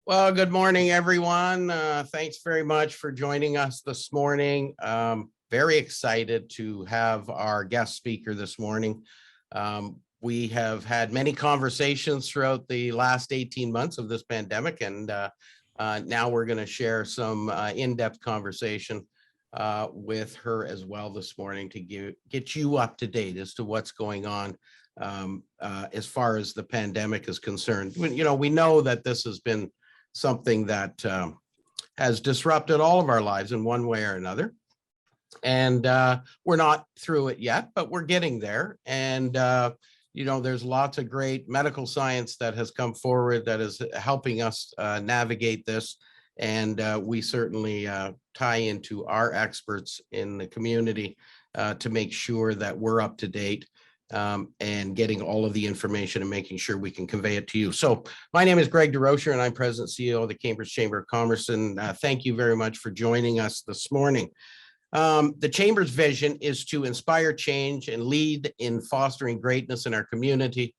Well, good morning, everyone. Thanks very much for joining us this morning. Very excited to have our guest speaker this morning. We have had many conversations throughout the last 18 months of this pandemic, and now we're going to share some in-depth conversation with her as well this morning to get you up to date as to what's going on as far as the pandemic is concerned. We know that this has been something that has disrupted all of our lives in one way or another. And we're not through it yet, but we're getting there. And, there's lots of great medical science that has come forward that is helping us navigate this. And we certainly tie into our experts in the community to make sure that we're up to date and getting all of the information and making sure we can convey it to you. So my name is Greg DeRocher and I'm President and CEO of the Cambridge Chamber of Commerce. And thank you very much for joining us this morning. The Chamber's vision is to inspire change and lead in fostering greatness in our community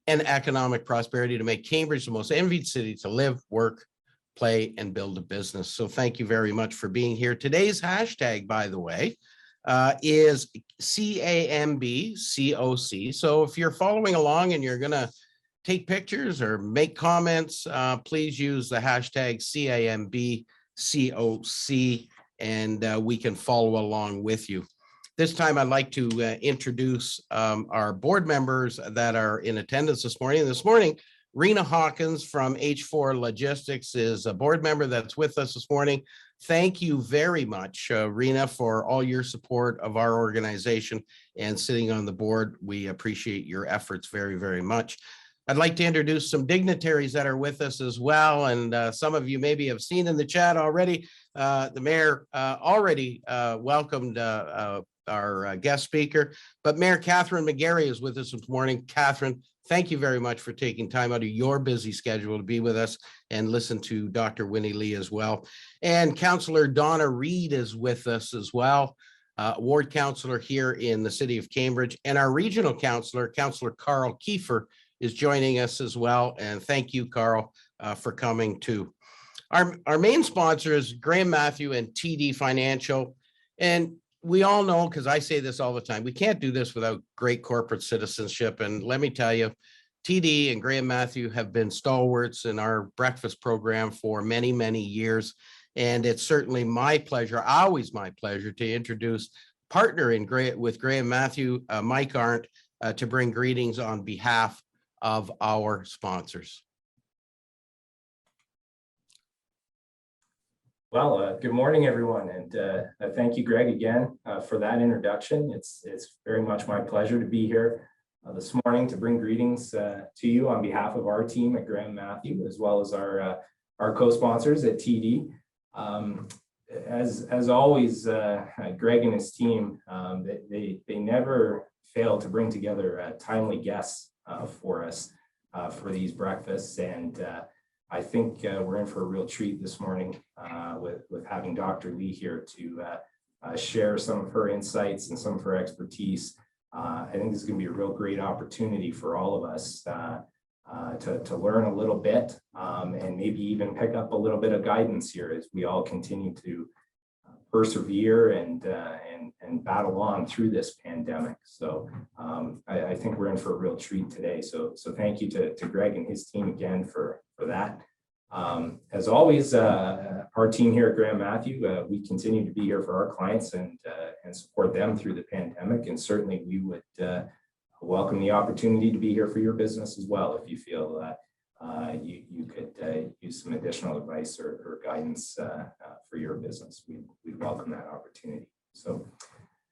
and economic prosperity to make Cambridge the most envied city to live, work, play, and build a business. So thank you very much for being here. Today's hashtag, by the way, is CAMBCOC. So if you're following along and you're going to take pictures or make comments, please use the hashtag CAMBCOC and we can follow along with you. This time I'd like to introduce our board members that are in attendance this morning. This morning, Rena Hawkins from H4 Logistics is a board member that's with us this morning. Thank you very much, Rena, for all your support of our organization and sitting on the board. We appreciate your efforts very, very much. I'd like to introduce some dignitaries that are with us as well. And some of you maybe have seen in the chat already. The mayor already welcomed our guest speaker, but Mayor Catherine McGarry is with us this morning. Catherine, thank you very much for taking time out of your busy schedule to be with us and listen to Dr. Winnie Lee as well. And Councillor Donna Reed is with us as well, ward councillor here in the city of Cambridge. And our regional councillor, Councillor Carl Kiefer, is joining us as well. And thank you, Carl, for coming too. Our main sponsor is Graham Matthew and TD Financial. And we all know, because I say this all the time, we can't do this without great corporate citizenship. And let me tell you, TD and Graham Matthew have been stalwarts in our breakfast program for many, many years. And it's certainly my pleasure, always my pleasure, to introduce partner with Graham Matthew, Mike Arndt, to bring greetings on behalf of our sponsors. Well, good morning, everyone, and thank you, Greg, again for that introduction. It's very much my pleasure to be here this morning to bring greetings to you on behalf of our team at Graham Matthew, as well as our co-sponsors at TD. As always, Greg and his team, they never fail to bring together timely guests for us for these breakfasts, and I think we're in for a real treat this morning with having Dr. Lee here to share some of her insights and some of her expertise. I think this is going to be a real great opportunity for all of us to learn a little bit and maybe even pick up a little bit of guidance here as we all continue to persevere and battle on through this pandemic. So I think we're in for a real treat today. So thank you to Greg and his team again for that. As always, our team here at Graham Matthew, we continue to be here for our clients and support them through the pandemic. And certainly we would welcome the opportunity to be here for your business as well if you feel you could use some additional advice or guidance for your business. We'd welcome that opportunity. So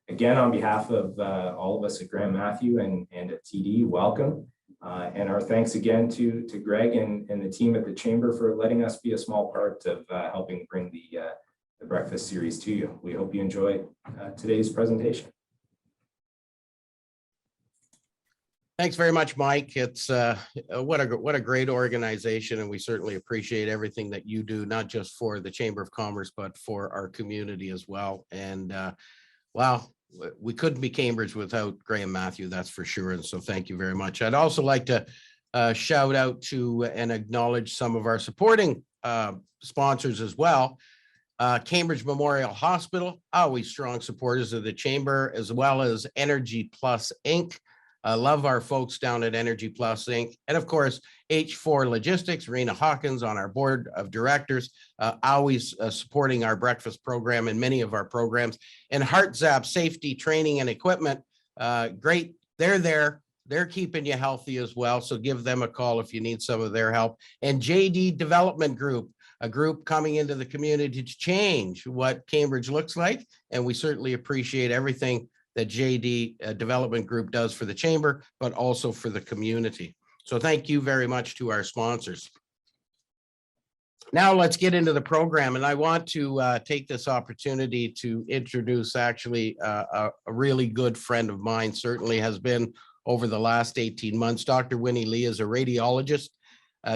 again, on behalf of all of us at Graham Matthew and at TD, welcome. And our thanks again to Greg and the team at the Chamber for letting us be a small part of helping bring the breakfast series to you. We hope you enjoy today's presentation. Thanks very much, Mike. It's what a great organization, and we certainly appreciate everything that you do, not just for the Chamber of Commerce, but for our community as well. And wow, we couldn't be Cambridge without Graham Matthew, that's for sure. And so thank you very much. I'd also like to shout out to and acknowledge some of our supporting sponsors as well. Cambridge Memorial Hospital, always strong supporters of the Chamber, as well as Energy Plus Inc. I love our folks down at Energy Plus Inc. And of course, H4 Logistics, Rena Hawkins on our board of directors, always supporting our breakfast program and many of our programs. And HeartZap Safety Training and Equipment, great. They're there. They're keeping you healthy as well. So give them a call if you need some of their help. And JD Development Group, a group coming into the community to change what Cambridge looks like. And we certainly appreciate everything that JD Development Group does for the Chamber, but also for the community. So thank you very much to our sponsors. Now let's get into the program. And I want to take this opportunity to introduce actually a really good friend of mine, certainly has been over the last 18 months. Dr. Winnie Lee is a radiologist,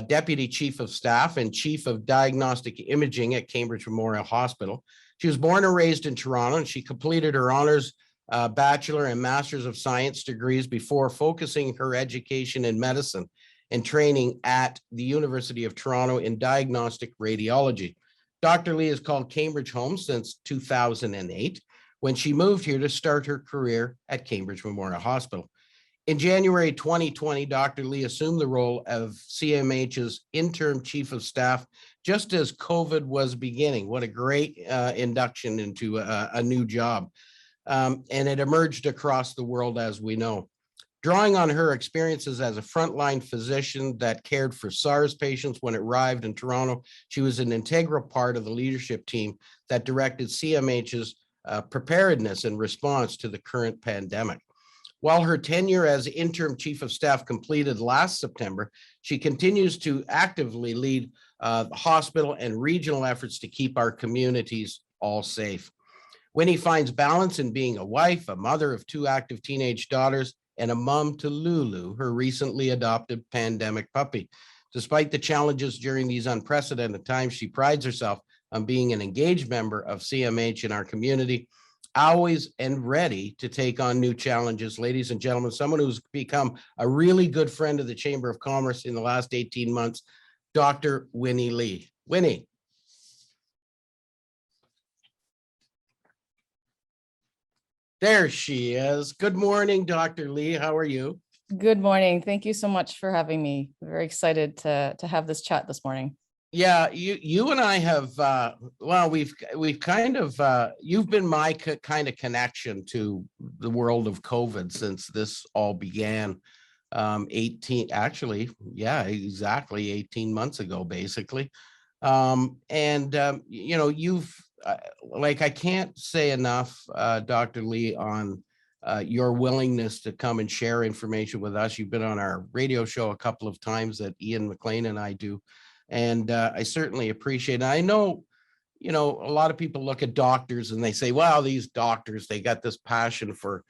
Deputy Chief of Staff and Chief of Diagnostic Imaging at Cambridge Memorial Hospital. She was born and raised in Toronto, and she completed her honors Bachelor and Masters of Science degrees before focusing her education in medicine and training at the University of Toronto in diagnostic radiology. Dr. Lee has called Cambridge home since 2008, when she moved here to start her career at Cambridge Memorial Hospital. In January 2020, Dr. Lee assumed the role of CMH's interim chief of staff just as COVID was beginning. What a great induction into a new job. And it emerged across the world, as we know. Drawing on her experiences as a frontline physician that cared for SARS patients when it arrived in Toronto, she was an integral part of the leadership team that directed CMH's preparedness and response to the current pandemic. While her tenure as interim chief of staff completed last September, she continues to actively lead hospital and regional efforts to keep our communities all safe. Winnie finds balance in being a wife, a mother of 2 active teenage daughters, and a mom to Lulu, her recently adopted pandemic puppy. Despite the challenges during these unprecedented times, she prides herself on being an engaged member of CMH in our community, always and ready to take on new challenges. Ladies and gentlemen, someone who's become a really good friend of the Chamber of Commerce in the last 18 months, Dr. Winnie Lee. Winnie. There she is. Good morning, Dr. Lee. How are you? Good morning. Thank you so much for having me. Very excited to have this chat this morning. Yeah, you and I have, well, we've kind of, you've been my kind of connection to the world of COVID since this all began 18 months ago, basically. You know, you've, like, I can't say enough, Dr. Lee, on your willingness to come and share information with us. You've been on our radio show a couple of times that Ian McLean and I do. And I certainly appreciate it. I know, you know, a lot of people look at doctors and they say, wow, these doctors, they got this passion for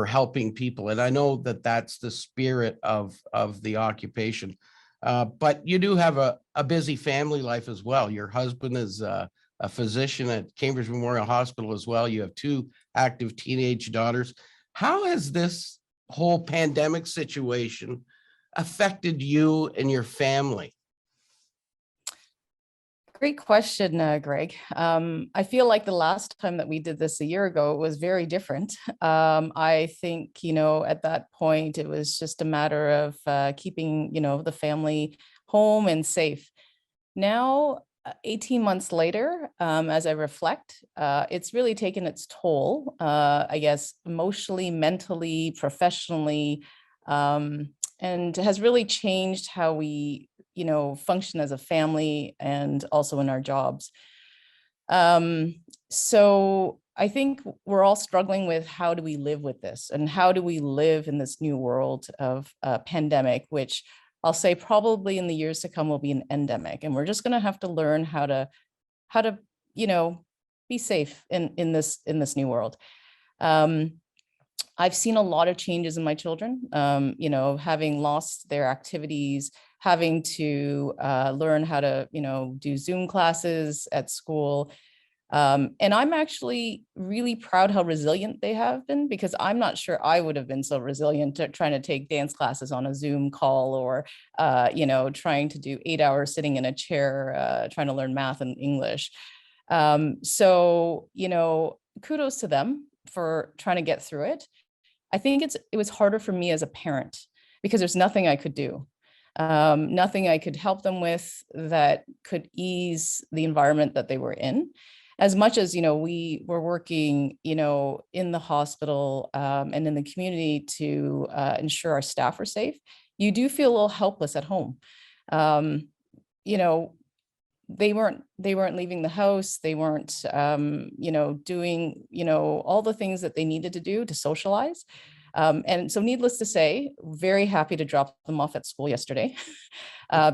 helping people. And I know that that's the spirit of the occupation. But you do have a busy family life as well. Your husband is a physician at Cambridge Memorial Hospital as well. You have 2 active teenage daughters. How has this whole pandemic situation affected you and your family? Great question, Greg. I feel like the last time that we did this a year ago was very different. I think, you know, at that point, it was just a matter of keeping, you know, the family home and safe. Now, 18 months later, as I reflect, it's really taken its toll, I guess, emotionally, mentally, professionally, and has really changed how we, you know, function as a family and also in our jobs. So I think we're all struggling with how do we live with this and how do we live in this new world of pandemic, which I'll say probably in the years to come will be an endemic. And we're just going to have to learn how to, you know, be safe in this new world. I've seen a lot of changes in my children, you know, having lost their activities, having to learn how to, you know, do Zoom classes at school. And I'm actually really proud how resilient they have been, because I'm not sure I would have been so resilient trying to take dance classes on a Zoom call, or, trying to do 8 hours sitting in a chair, trying to learn math and English. So, kudos to them for trying to get through it. I think it was harder for me as a parent, because there's nothing I could do, nothing I could help them with that could ease the environment that they were in. As much as, we were working, in the hospital, and in the community to ensure our staff are safe, you do feel a little helpless at home. Um, you know, they weren't leaving the house. They weren't, doing, all the things that they needed to do to socialize. And so needless to say, very happy to drop them off at school yesterday,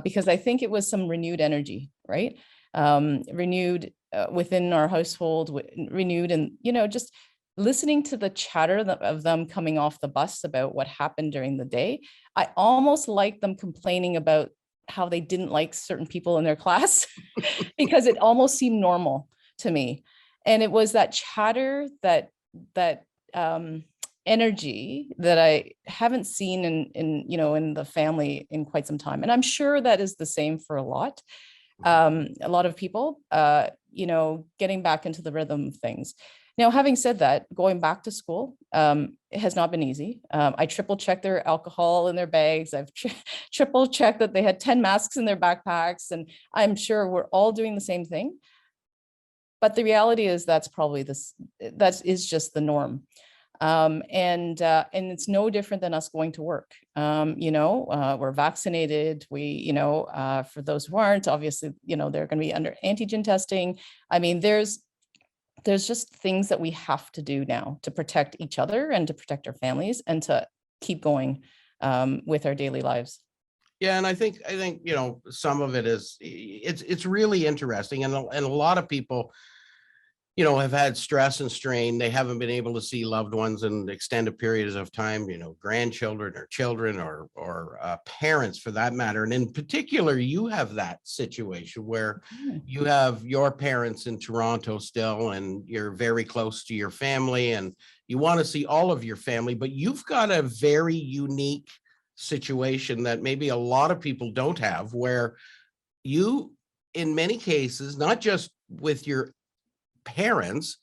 because I think it was some renewed energy, right? Renewed within our household, renewed, and, just listening to the chatter of them coming off the bus about what happened during the day. I almost like them complaining about how they didn't like certain people in their class because it almost seemed normal to me. And it was that chatter, that energy that I haven't seen in the family in quite some time. And I'm sure that is the same for a lot of people, getting back into the rhythm of things. Now, having said that, going back to school, it has not been easy. I triple checked their alcohol in their bags. I've triple checked that they had 10 masks in their backpacks. And I'm sure we're all doing the same thing. But the reality is that is just the norm. And it's no different than us going to work. We're vaccinated. For those who aren't, obviously, they're going to be under antigen testing. I mean, there's just things that we have to do now to protect each other and to protect our families and to keep going with our daily lives. Yeah, and I think some of it is it's really interesting, and a lot of people have had stress and strain. They haven't been able to see loved ones in extended periods of time, grandchildren or children or parents for that matter. And in particular, you have that situation where you have your parents in Toronto still, and you're very close to your family and you want to see all of your family, but you've got a very unique situation that maybe a lot of people don't have, where you, in many cases, not just with your parents,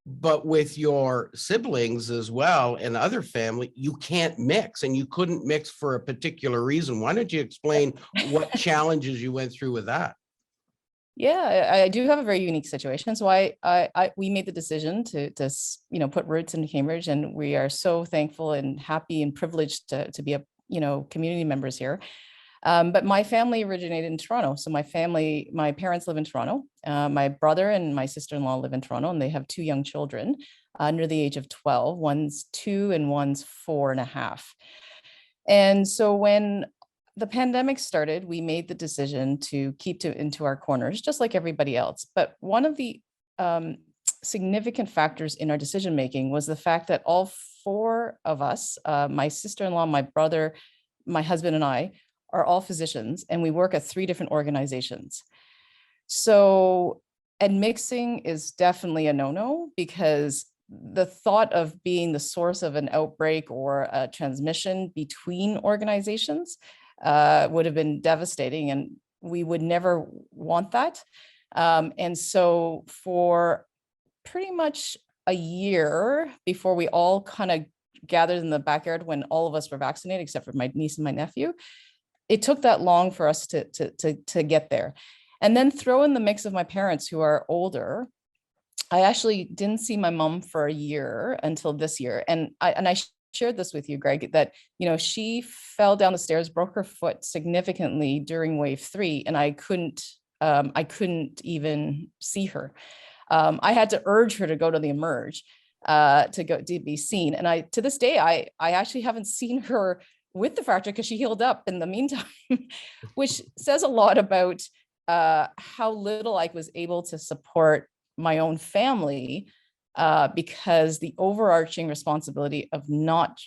but with your siblings as well and other family, you can't mix, and you couldn't mix for a particular reason. Why don't you explain what challenges you went through with that? Yeah, I do have a very unique situation. So we made the decision to put roots in Cambridge, and we are so thankful and happy and privileged to be community members here. But my family originated in Toronto. So my parents live in Toronto. My brother and my sister-in-law live in Toronto, and they have 2 young children under the age of 12. One's 2 and one's 4.5. And so when the pandemic started, we made the decision to keep into our corners, just like everybody else. But one of the significant factors in our decision-making was the fact that all 4 of us, my sister-in-law, my brother, my husband, and I, are all physicians, and we work at 3 different organizations. So, and mixing is definitely a no-no, because the thought of being the source of an outbreak or a transmission between organizations would have been devastating, and we would never want that. And so for pretty much a year before we all kind of gathered in the backyard, when all of us were vaccinated, except for my niece and my nephew, it took that long for us to get there. And then throw in the mix of my parents, who are older. I actually didn't see my mom for a year until this year. And I shared this with you, Greg, that, she fell down the stairs, broke her foot significantly during wave 3. And I couldn't even see her. I had to urge her to go to the Emerge to be seen. And to this day, I actually haven't seen her with the fracture, because she healed up in the meantime, which says a lot about how little I was able to support my own family, because the overarching responsibility of not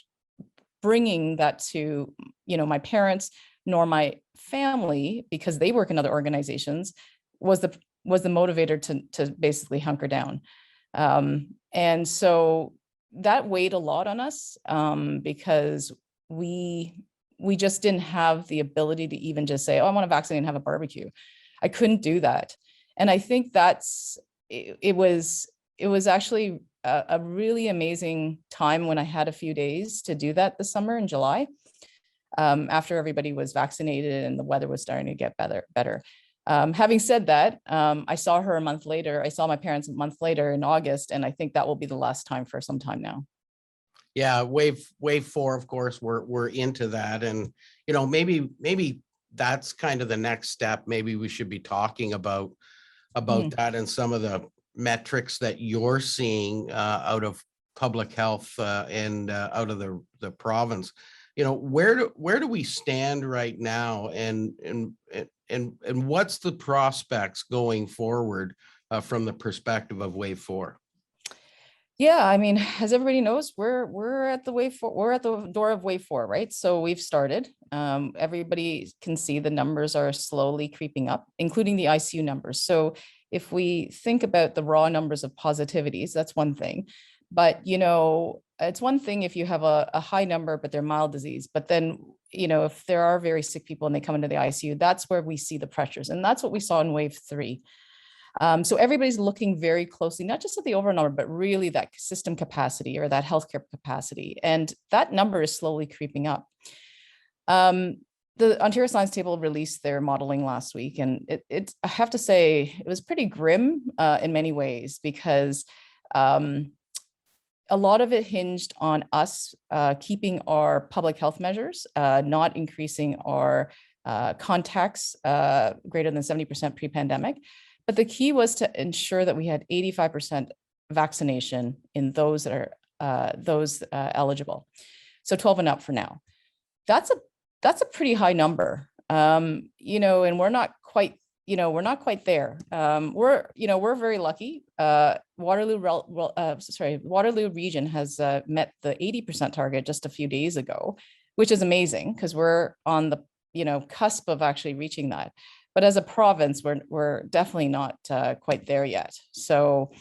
bringing that to, my parents nor my family, because they work in other organizations, was was the motivator to basically hunker down. And so that weighed a lot on us, because we just didn't have the ability to even just say, oh, I want to vaccinate and have a barbecue. I couldn't do that. And I think it was actually a really amazing time when I had a few days to do that this summer in July, after everybody was vaccinated and the weather was starting to get better. Having said that, I saw her a month later. I saw my parents a month later in August, and I think that will be the last time for some time now. Yeah, wave 4, of course, we're into that. And, maybe that's kind of the next step. Maybe we should be talking about that and some of the metrics that you're seeing out of public health and out of the province. Where do we stand right now, and what's the prospects going forward from the perspective of wave 4? Yeah, I mean, as everybody knows, we're at the wave 4. We're at the door of wave 4, right? So we've started. Everybody can see the numbers are slowly creeping up, including the ICU numbers. So if we think about the raw numbers of positivities, that's one thing. But it's one thing if you have a high number, but they're mild disease. But then, if there are very sick people and they come into the ICU, that's where we see the pressures, and that's what we saw in wave 3. So everybody's looking very closely, not just at the overall number, but really that system capacity or that healthcare capacity. And that number is slowly creeping up. The Ontario Science Table released their modeling last week, and I have to say, it was pretty grim in many ways, because a lot of it hinged on us keeping our public health measures, not increasing our contacts greater than 70% pre-pandemic. But the key was to ensure that we had 85% vaccination in those that are eligible. So 12 and up for now. That's a pretty high number, and we're not quite there. We're very lucky. Waterloo region has met the 80% target just a few days ago, which is amazing because we're on the cusp of actually reaching that. But as a province, we're definitely not quite there yet. So,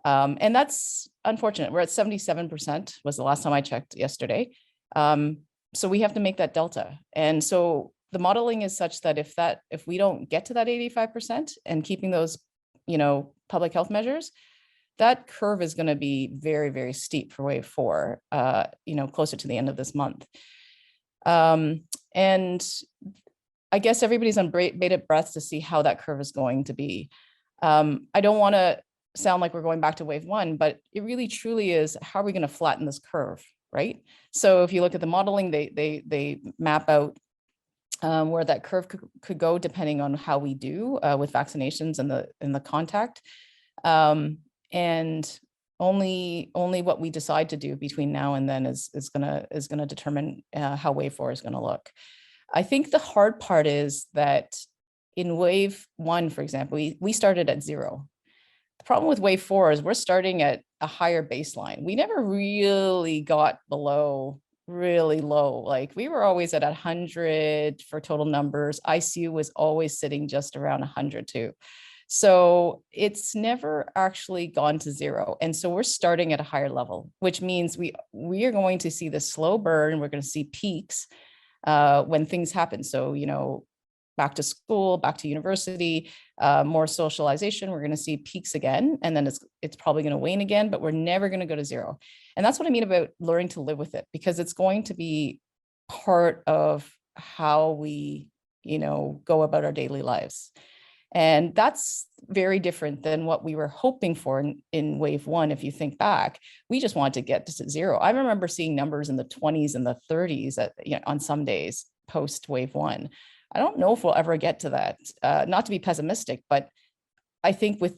and that's unfortunate. We're at 77% was the last time I checked yesterday. So we have to make that delta. And so the modeling is such that if we don't get to that 85% and keeping those, public health measures, that curve is going to be very, very steep for wave 4, closer to the end of this month. And I guess everybody's on bated breath to see how that curve is going to be. I don't want to sound like we're going back to wave 1, but it really truly is, how are we going to flatten this curve, right? So if you look at the modeling, they map out where that curve could go depending on how we do with vaccinations and the contact. And only what we decide to do between now and then is gonna determine how wave 4 is gonna look. I think the hard part is that in wave 1, for example, we started at 0. The problem with wave 4 is we're starting at a higher baseline. We never really got below really low. Like we were always at 100 for total numbers. ICU was always sitting just around 100 too. So it's never actually gone to 0. And so we're starting at a higher level, which means we are going to see the slow burn. We're going to see peaks when things happen. So, back to school, back to university, more socialization, we're going to see peaks again, and then it's probably going to wane again, but we're never going to go to 0. And that's what I mean about learning to live with it, because it's going to be part of how we, go about our daily lives. And that's very different than what we were hoping for in wave 1. If you think back, we just wanted to get to 0. I remember seeing numbers in the 20s and the 30s on some days post wave 1. I don't know if we'll ever get to that. Not to be pessimistic, but I think with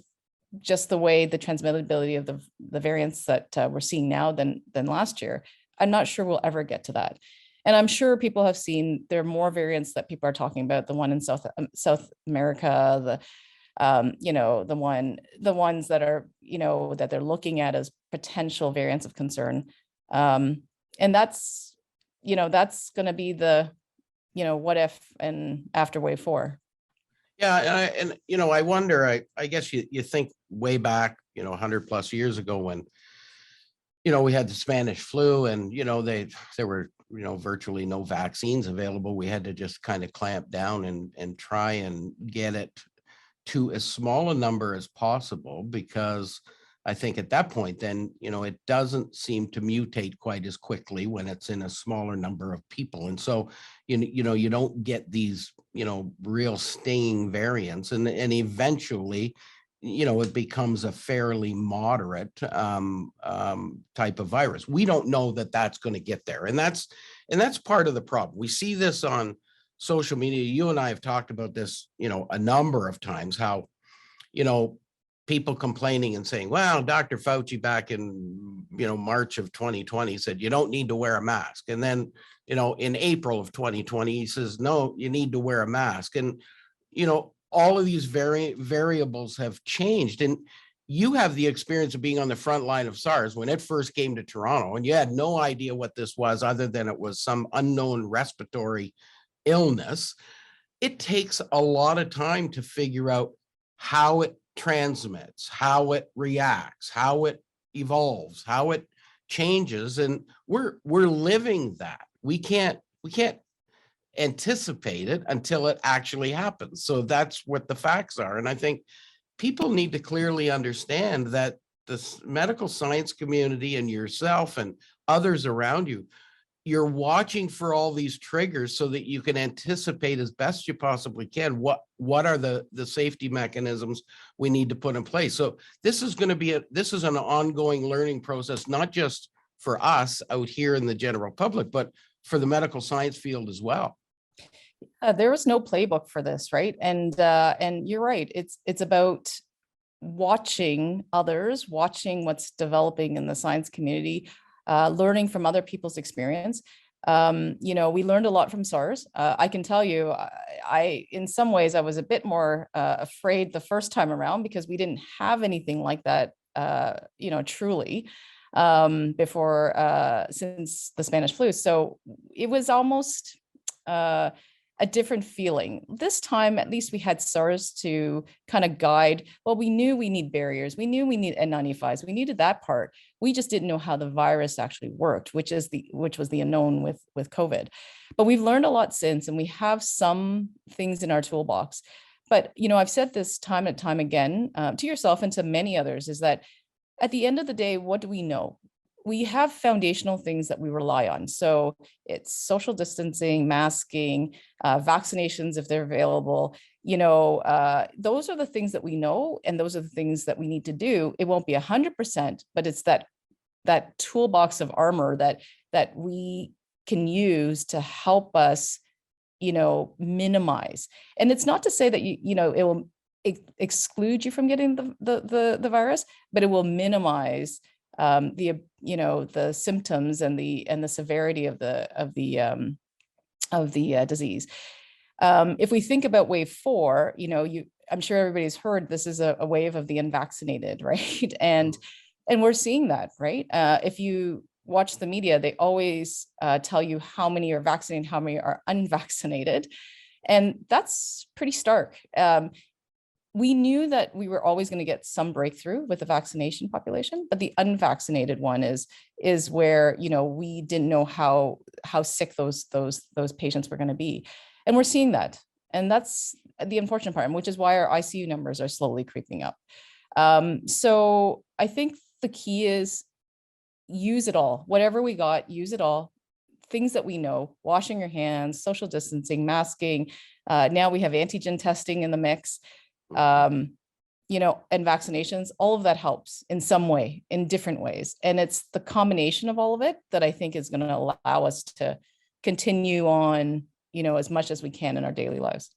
just the way the transmissibility of the variants that we're seeing now than last year, I'm not sure we'll ever get to that. And I'm sure people have seen there are more variants that people are talking about. The one in South America, the ones that are that they're looking at as potential variants of concern, and that's going to be the what if and after wave 4. Yeah, and you know, I wonder, I guess you think way back, you know, 100+ years ago when, you know, we had the Spanish flu and, you know, there were, you know, virtually no vaccines available. We had to just kind of clamp down and try and get it to as small a number as possible, because I think at that point, then, you know, it doesn't seem to mutate quite as quickly when it's in a smaller number of people. And so, you know, you don't get these, you know, real stinging variants, and eventually, you know, it becomes a fairly moderate type of virus. We don't know that that's going to get there. And that's part of the problem. We see this on social media. You and I have talked about this, you know, a number of times, how, you know, people complaining and saying, well, Dr. Fauci back in, you know, March of 2020 said, you don't need to wear a mask. And then, you know, in April of 2020, he says, no, you need to wear a mask. And, you know, all of these variables have changed. And you have the experience of being on the front line of SARS when it first came to Toronto, and you had no idea what this was other than it was some unknown respiratory illness. It takes a lot of time to figure out how it transmits, how it reacts, how it evolves, how it changes. And we're living that. We can't anticipate it until it actually happens. So that's what the facts are. And I think people need to clearly understand that the medical science community and yourself and others around you, you're watching for all these triggers so that you can anticipate as best you possibly can what are the safety mechanisms we need to put in place. So this is going to be this is an ongoing learning process, not just for us out here in the general public, but for the medical science field as well. There was no playbook for this, right? And you're right. It's about watching others, watching what's developing in the science community, learning from other people's experience. You know, we learned a lot from SARS. I can tell you, I in some ways, I was a bit more afraid the first time around because we didn't have anything like that, you know, truly before since the Spanish flu. So it was almost a different feeling. This time, at least we had SARS to kind of guide. Well, we knew we need barriers. We knew we need N95s. We needed that part. We just didn't know how the virus actually worked, which was the unknown with COVID. But we've learned a lot since, and we have some things in our toolbox. But, you know, I've said this time and time again to yourself and to many others, is that at the end of the day, what do we know? We have foundational things that we rely on. So it's social distancing, masking, vaccinations if they're available. You know, those are the things that we know, and those are the things that we need to do. It won't be 100%, but it's that toolbox of armor that we can use to help us, you know, minimize. And it's not to say that you know it will exclude you from getting the virus, but it will minimize the symptoms and the severity of the disease. If we think about wave 4, you know, I'm sure everybody's heard this is a wave of the unvaccinated, right? And we're seeing that, right? If you watch the media, they always tell you how many are vaccinated, how many are unvaccinated, and that's pretty stark. We knew that we were always going to get some breakthrough with the vaccination population, but the unvaccinated one is where, you know, we didn't know how sick those patients were going to be. And we're seeing that. And that's the unfortunate part, which is why our ICU numbers are slowly creeping up. So I think the key is use it all. Whatever we got, use it all. Things that we know, washing your hands, social distancing, masking. Now we have antigen testing in the mix. You know, and vaccinations, all of that helps in some way, in different ways. And it's the combination of all of it that I think is going to allow us to continue on, you know, as much as we can in our daily lives.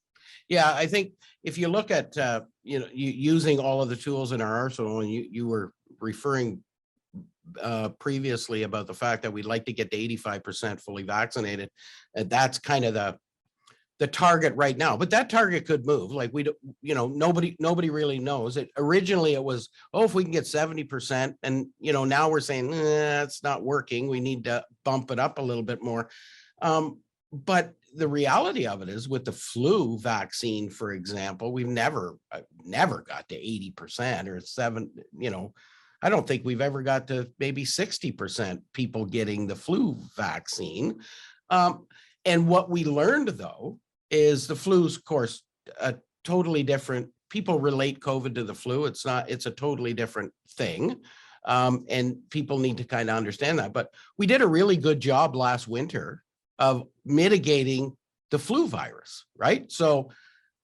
Yeah, I think if you look at, you know, using all of the tools in our arsenal, and you were referring previously about the fact that we'd like to get to 85% fully vaccinated, and that's kind of the target right now, but that target could move. Like we don't, you know, nobody really knows it. Originally it was, oh, if we can get 70%, and you know, now we're saying it's not working. We need to bump it up a little bit more. But the reality of it is with the flu vaccine, for example, we've never got to 80% or I don't think we've ever got to maybe 60% people getting the flu vaccine. And what we learned, though, is the flu's, of course, a totally different. People relate COVID to the flu. It's a totally different thing. And people need to kind of understand that. But we did a really good job last winter of mitigating the flu virus, right? So,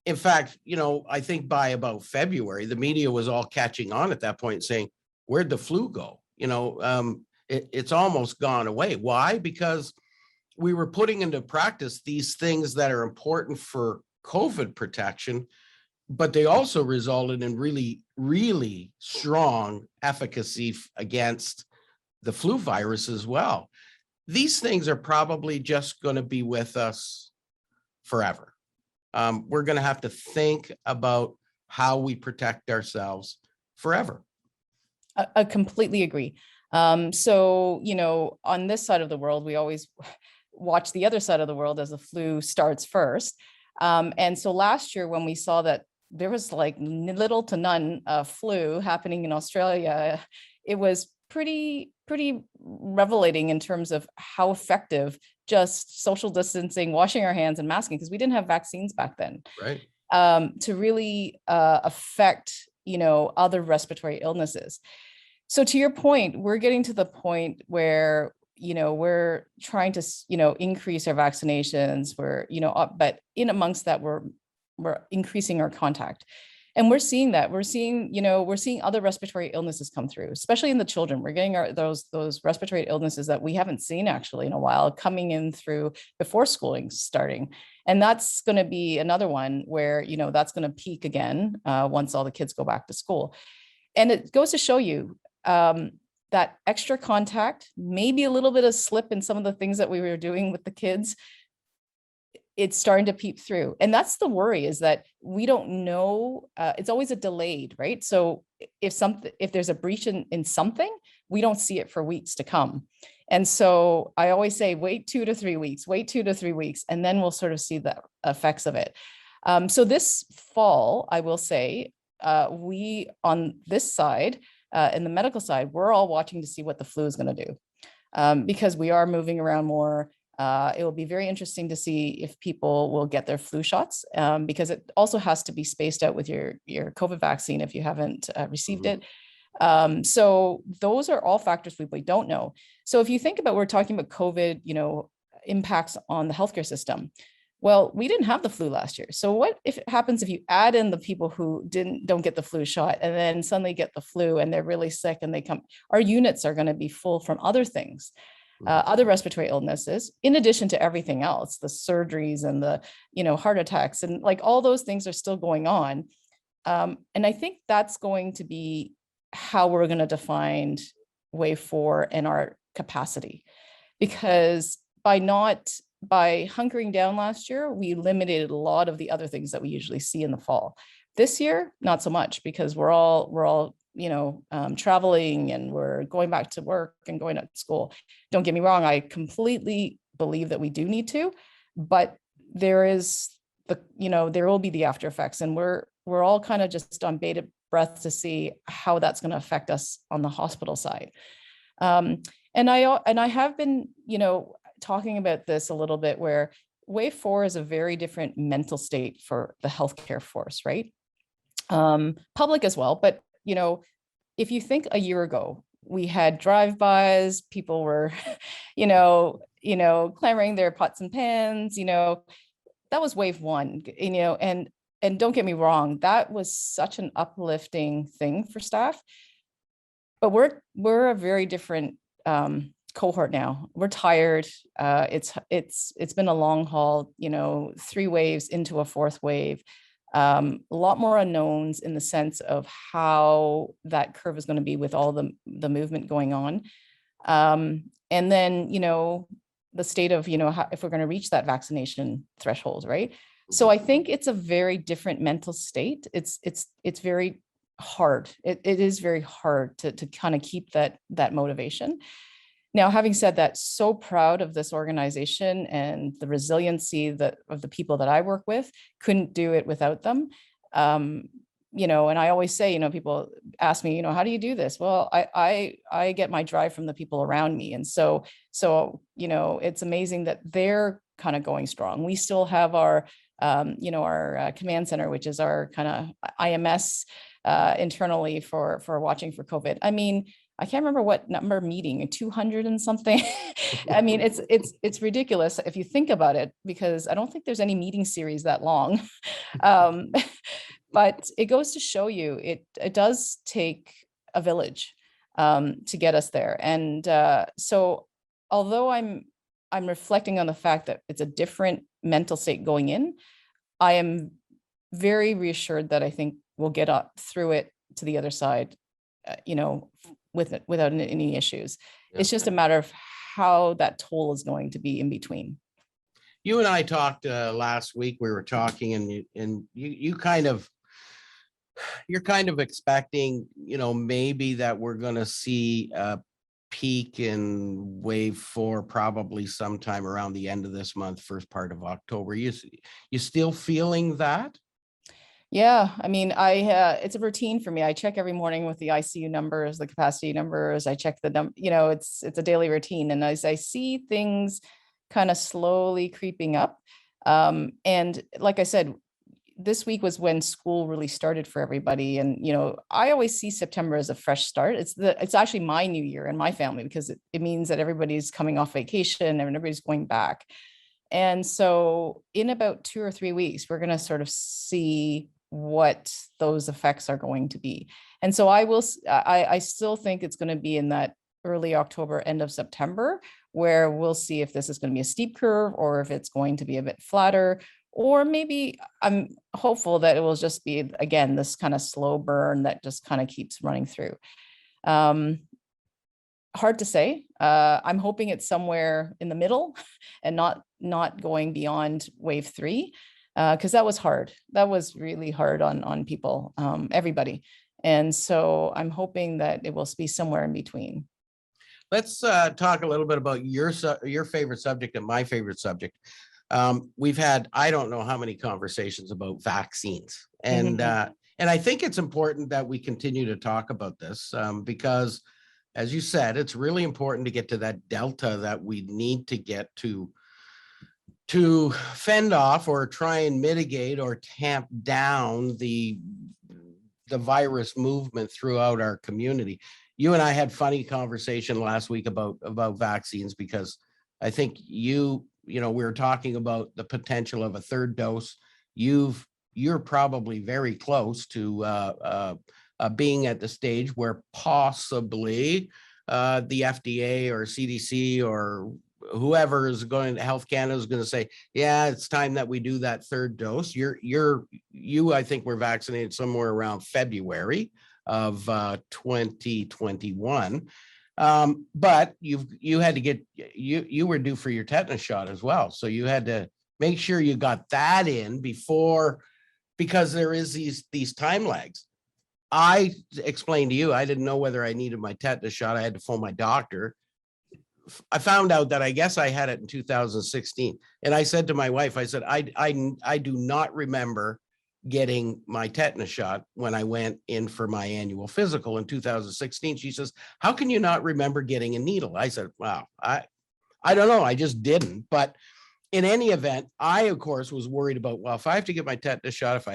in fact, I think by about February, the media was all catching on at that point saying, where'd the flu go? It's almost gone away. Why? Because we were putting into practice these things that are important for COVID protection, but they also resulted in really, really strong efficacy against the flu virus as well. These things are probably just going to be with us forever. We're going to have to think about how we protect ourselves forever. I completely agree. So, on this side of the world, we always watch the other side of the world as the flu starts first. And so last year, when we saw that there was like little to none flu happening in Australia, it was pretty revelating in terms of how effective just social distancing, washing our hands and masking, because we didn't have vaccines back then, right? To really affect, other respiratory illnesses. So to your point, we're getting to the point where, we're trying to, increase our vaccinations. But in amongst that, we're increasing our contact. And we're seeing that. We're seeing other respiratory illnesses come through, especially in the children. We're getting those respiratory illnesses that we haven't seen actually in a while coming in through before schooling starting. And that's going to be another one where, that's going to peak again once all the kids go back to school. And it goes to show you that extra contact, maybe a little bit of slip in some of the things that we were doing with the kids, it's starting to peep through. And that's the worry, is that we don't know. It's always a delayed, right? So if there's a breach in something, we don't see it for weeks to come. And so I always say, wait 2 to 3 weeks, and then we'll sort of see the effects of it. So this fall, I will say, we on this side, in the medical side, we're all watching to see what the flu is going to do, because we are moving around more. It will be very interesting to see if people will get their flu shots, because it also has to be spaced out with your COVID vaccine if you haven't received it. So those are all factors we don't know. So if you think about, we're talking about COVID, impacts on the healthcare system. Well, we didn't have the flu last year. So what if it happens if you add in the people who don't get the flu shot and then suddenly get the flu and they're really sick and they come, our units are going to be full from other things. Other respiratory illnesses, in addition to everything else, the surgeries and the, heart attacks and like all those things are still going on. And I think that's going to be how we're going to define wave 4 and our capacity, because by hunkering down last year, we eliminated a lot of the other things that we usually see in the fall. This year, not so much, because we're all traveling and we're going back to work and going to school. Don't get me wrong, I completely believe that we do need to, but there will be the after effects, and we're all kind of just on bated breath to see how that's going to affect us on the hospital side. And I have been, talking about this a little bit, where wave 4 is a very different mental state for the healthcare force, right? Public as well, but if you think a year ago, we had drive-bys, people were, clamoring their pots and pans, that was wave 1, and don't get me wrong, that was such an uplifting thing for staff. But we're a very different cohort now. We're tired. It's been a long haul, 3 waves into a 4th wave. A lot more unknowns in the sense of how that curve is going to be with all the movement going on. And then, the state of, if we're going to reach that vaccination threshold, right? So I think it's a very different mental state. It's very hard. It is very hard to kind of keep that motivation. Now, having said that, so proud of this organization and the resiliency of the people that I work with. Couldn't do it without them. And I always say, people ask me, how do you do this? Well, I get my drive from the people around me. And so, it's amazing that they're kind of going strong. We still have our command center, which is our kind of IMS internally for watching for COVID. I mean, I can't remember what number meeting, 200 and something. I mean, it's ridiculous if you think about it, because I don't think there's any meeting series that long. But it goes to show you, it does take a village to get us there. And so although I'm reflecting on the fact that it's a different mental state going in, I am very reassured that I think we'll get up through it to the other side, without any issues. Yeah. It's just a matter of how that toll is going to be in between. You and I talked last week. We were talking, and you're kind of expecting, maybe that we're going to see a peak in wave 4 probably sometime around the end of this month, first part of October. You still feeling that? Yeah, I mean, it's a routine for me. I check every morning with the ICU numbers, the capacity numbers. I check it's a daily routine. And as I see things kind of slowly creeping up, and like I said, this week was when school really started for everybody. And, I always see September as a fresh start. It's actually my new year in my family, because it means that everybody's coming off vacation and everybody's going back. And so in about 2 or 3 weeks, we're going to sort of see what those effects are going to be. And so I still think it's going to be in that early October, end of September, where we'll see if this is going to be a steep curve or if it's going to be a bit flatter, or maybe I'm hopeful that it will just be, again, this kind of slow burn that just kind of keeps running through. Hard to say. I'm hoping it's somewhere in the middle and not going beyond wave 3. Because that was hard. That was really hard on people, everybody. And so I'm hoping that it will be somewhere in between. Let's talk a little bit about your favorite subject and my favorite subject. We've had, I don't know how many conversations about vaccines. And I think it's important that we continue to talk about this because, as you said, it's really important to get to that delta that we need to get to fend off or try and mitigate or tamp down the virus movement throughout our community. You and I had funny conversation last week about vaccines, because I think we were talking about the potential of a third dose. You're probably very close to being at the stage where possibly the FDA or CDC or whoever is going to Health Canada is going to say, yeah, it's time that we do that third dose. I think were vaccinated somewhere around February of 2021. But you had to get, you were due for your tetanus shot as well. So you had to make sure you got that in before, because there is these time lags. I explained to you, I didn't know whether I needed my tetanus shot. I had to phone my doctor. I found out that I guess I had it in 2016. And I said to my wife, I said, I do not remember getting my tetanus shot when I went in for my annual physical in 2016. She says, how can you not remember getting a needle? I said, wow, I don't know. I just didn't. But in any event, I, of course, was worried about, well, if I have to get my tetanus shot,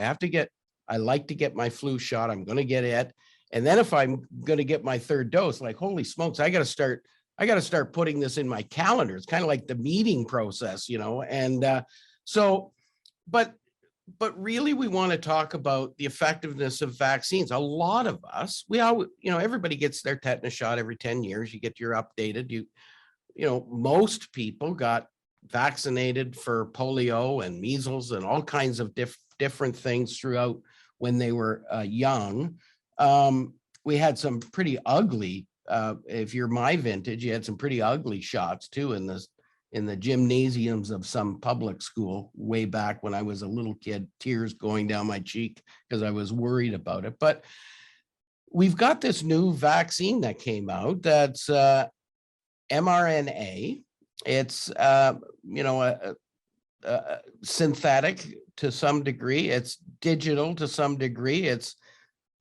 I like to get my flu shot, I'm going to get it. And then if I'm going to get my third dose, like, holy smokes, I got to start putting this in my calendar. It's kind of like the meeting process, and but really we want to talk about the effectiveness of vaccines. A lot of us, everybody gets their tetanus shot every 10 years. You get your updated, most people got vaccinated for polio and measles and all kinds of different things throughout when they were young. We had some pretty ugly, if you're my vintage, you had some pretty ugly shots too in the gymnasiums of some public school way back when I was a little kid, tears going down my cheek because I was worried about it. But we've got this new vaccine that came out that's mRNA. It's, synthetic to some degree. It's digital to some degree. It's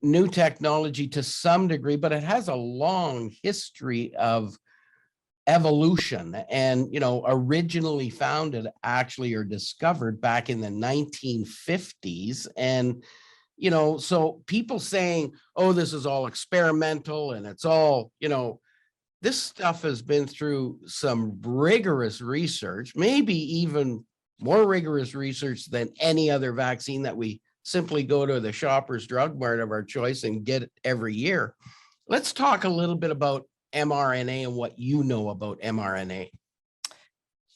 new technology to some degree, but it has a long history of evolution, and originally founded actually or discovered back in the 1950s. And so people saying, oh, this is all experimental and it's all, this stuff has been through some rigorous research, maybe even more rigorous research than any other vaccine that we simply go to the Shoppers Drug Mart of our choice and get it every year. Let's talk a little bit about mRNA and what you know about mRNA.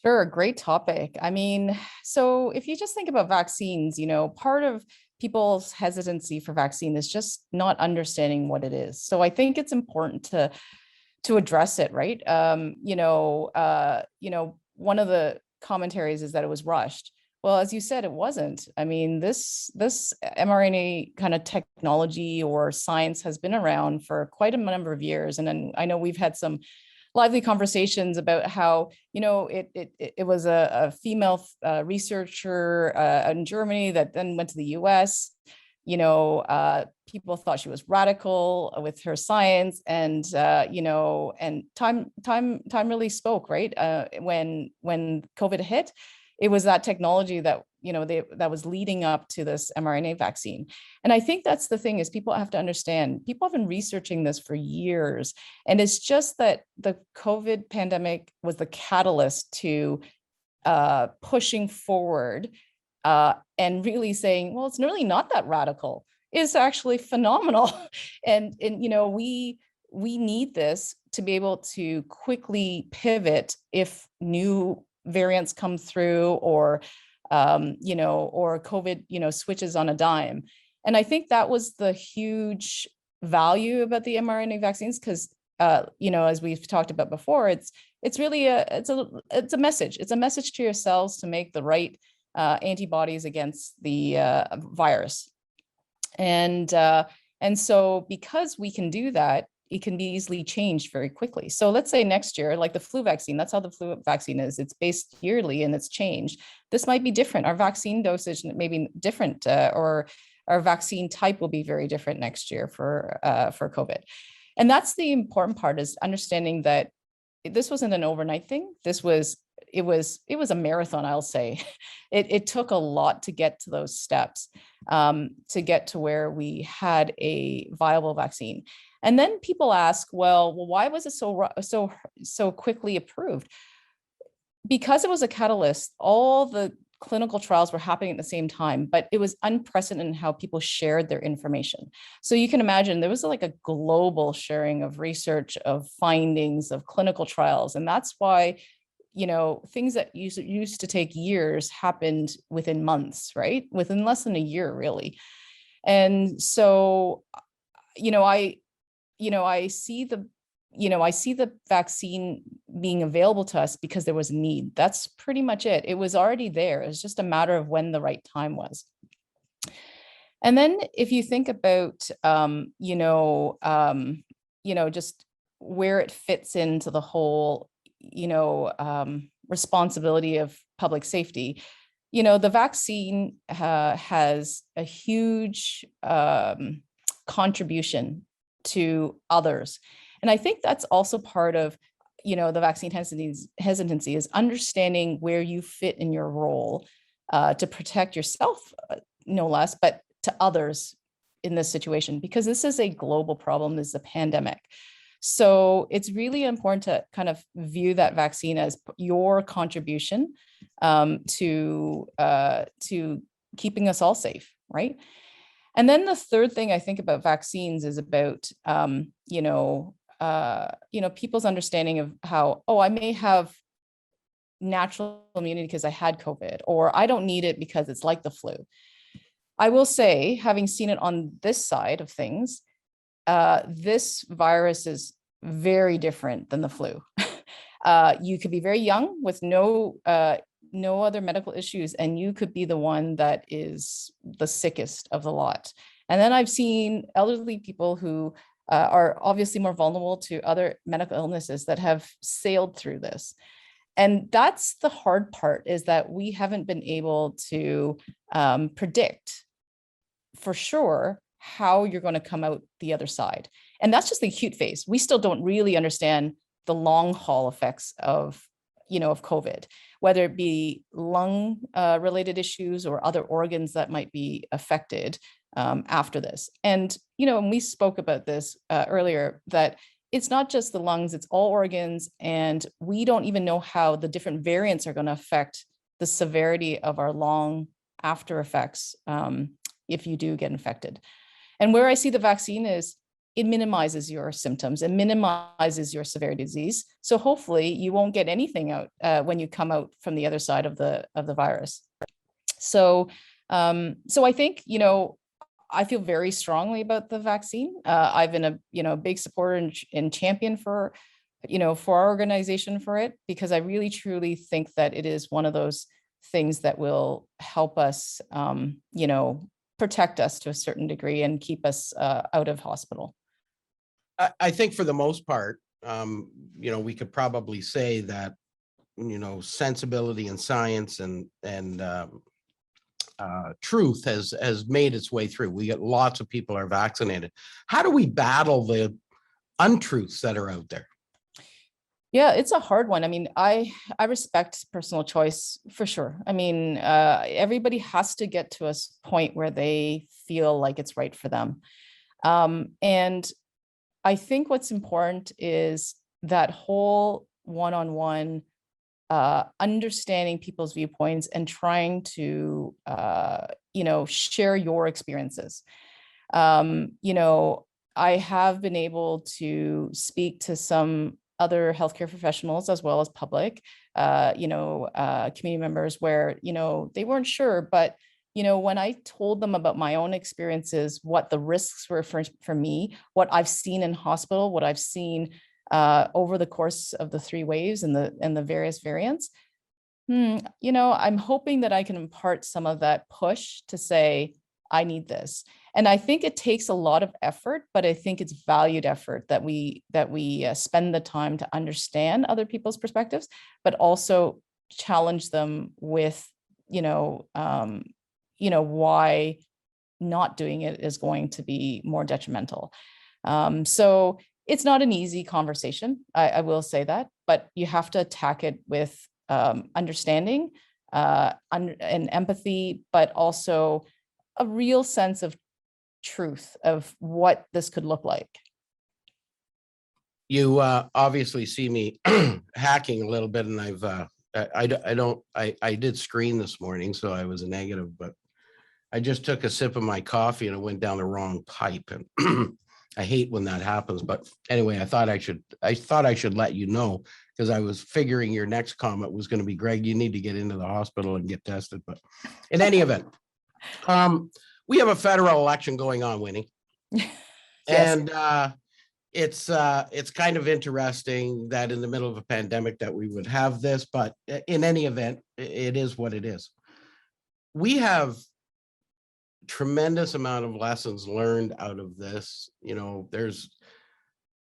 Sure, great topic. I mean, so if you just think about vaccines, part of people's hesitancy for vaccine is just not understanding what it is. So I think it's important to address it, right? One of the commentaries is that it was rushed. Well, as you said, it wasn't. I mean, this mRNA kind of technology or science has been around for quite a number of years. And then I know we've had some lively conversations about how, it was a female researcher in Germany that then went to the US. People thought she was radical with her science, and and time really spoke, right? When COVID hit, it was that technology that that was leading up to this mRNA vaccine. And I think that's the thing, is people have to understand, people have been researching this for years, and it's just that the COVID pandemic was the catalyst to pushing forward and really saying, well, it's really not that radical. It's actually phenomenal. and we need this to be able to quickly pivot if new variants come through, or or COVID switches on a dime. And I think that was the huge value about the mRNA vaccines, because as we've talked about before, it's really it's a message. It's a message to your cells to make the right antibodies against the virus. And so because we can do that, it can be easily changed very quickly. So let's say next year, like the flu vaccine, that's how the flu vaccine is. It's based yearly and it's changed. This might be different. Our vaccine dosage may be different, or our vaccine type will be very different next year for COVID. And that's the important part, is understanding that this wasn't an overnight thing. It was a marathon, I'll say. It took a lot to get to those steps, to get to where we had a viable vaccine. And then people ask, well, why was it so quickly approved? Because it was a catalyst. All the clinical trials were happening at the same time, but it was unprecedented in how people shared their information. So you can imagine there was like a global sharing of research, of findings, of clinical trials. And that's why, things that used to take years happened within months, right? Within less than a year, really. And so, I see the vaccine being available to us because there was a need. That's pretty much it. It was already there. It's just a matter of when the right time was. And then if you think about, just where it fits into the whole, responsibility of public safety, the vaccine has a huge contribution to others. And I think that's also part of, the vaccine hesitancy is understanding where you fit in your role to protect yourself, no less, but to others in this situation, because this is a global problem. This is a pandemic. So it's really important to kind of view that vaccine as your contribution to keeping us all safe, right? And then the third thing I think about vaccines is about, people's understanding of how, I may have natural immunity because I had COVID, or I don't need it because it's like the flu. I will say, having seen it on this side of things, this virus is very different than the flu. You could be very young with no other medical issues, and you could be the one that is the sickest of the lot. And then I've seen elderly people who are obviously more vulnerable to other medical illnesses that have sailed through this. And that's the hard part, is that we haven't been able to predict for sure how you're going to come out the other side. And that's just the acute phase. We still don't really understand the long haul effects of COVID, whether it be lung related issues or other organs that might be affected after this. And, and we spoke about this earlier, that it's not just the lungs, it's all organs. And we don't even know how the different variants are going to affect the severity of our long after effects if you do get infected. And where I see the vaccine is it minimizes your symptoms, it minimizes your severity of disease. So hopefully you won't get anything out when you come out from the other side of the virus. So I think, I feel very strongly about the vaccine. I've been a big supporter and champion for our organization for it, because I really truly think that it is one of those things that will help us, protect us to a certain degree and keep us out of hospital. I think for the most part, we could probably say that, sensibility and science and truth has made its way through. We get lots of people are vaccinated. How do we battle the untruths that are out there? Yeah, it's a hard one. I mean, I respect personal choice for sure. I mean, everybody has to get to a point where they feel like it's right for them. And I think what's important is that whole one-on-one understanding people's viewpoints and trying to, share your experiences. I have been able to speak to some other healthcare professionals as well as public, community members where, they weren't sure, but, when I told them about my own experiences, what the risks were for me, what I've seen in hospital, what I've seen over the course of the 3 waves and the various variants, I'm hoping that I can impart some of that push to say, I need this. And I think it takes a lot of effort, but I think it's valued effort that we spend the time to understand other people's perspectives, but also challenge them with, why not doing it is going to be more detrimental. So it's not an easy conversation, I will say that, but you have to attack it with understanding and empathy, but also a real sense of truth of what this could look like. You obviously see me hacking a little bit, and I did screen this morning, so I was a negative, but I just took a sip of my coffee and it went down the wrong pipe, and I hate when that happens. But anyway, I thought I should let you know, because I was figuring your next comment was going to be, Greg, you need to get into the hospital and get tested. But in any event, we have a federal election going on, Winnie. Yes. And it's kind of interesting that in the middle of a pandemic that we would have this, but in any event, it is what it is. We have tremendous amount of lessons learned out of this. There's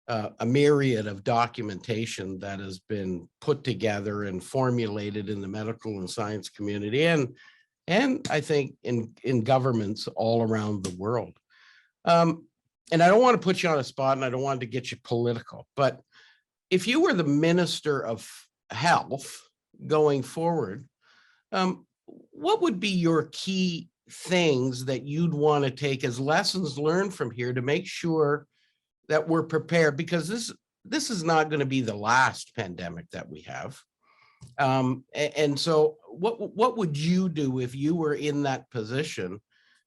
a myriad of documentation that has been put together and formulated in the medical and science community, and I think in governments all around the world. And I don't want to put you on a spot, and I don't want to get you political, but if you were the Minister of Health going forward, what would be your key things that you'd want to take as lessons learned from here to make sure that we're prepared? Because this is not going to be the last pandemic that we have. And so what would you do if you were in that position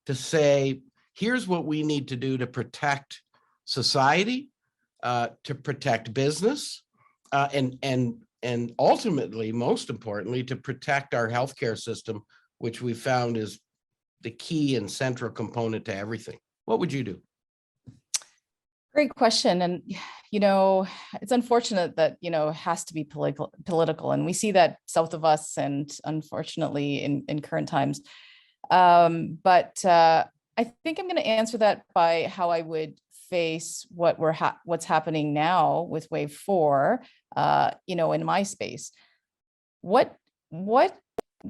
to say, here's what we need to do to protect society, to protect business, and ultimately, most importantly, to protect our healthcare system, which we found is the key and central component to everything? What would you do? Great question. And, it's unfortunate that, it has to be political. And we see that south of us, and unfortunately in current times. But I think I'm going to answer that by how I would face what's happening now with wave 4, in my space, what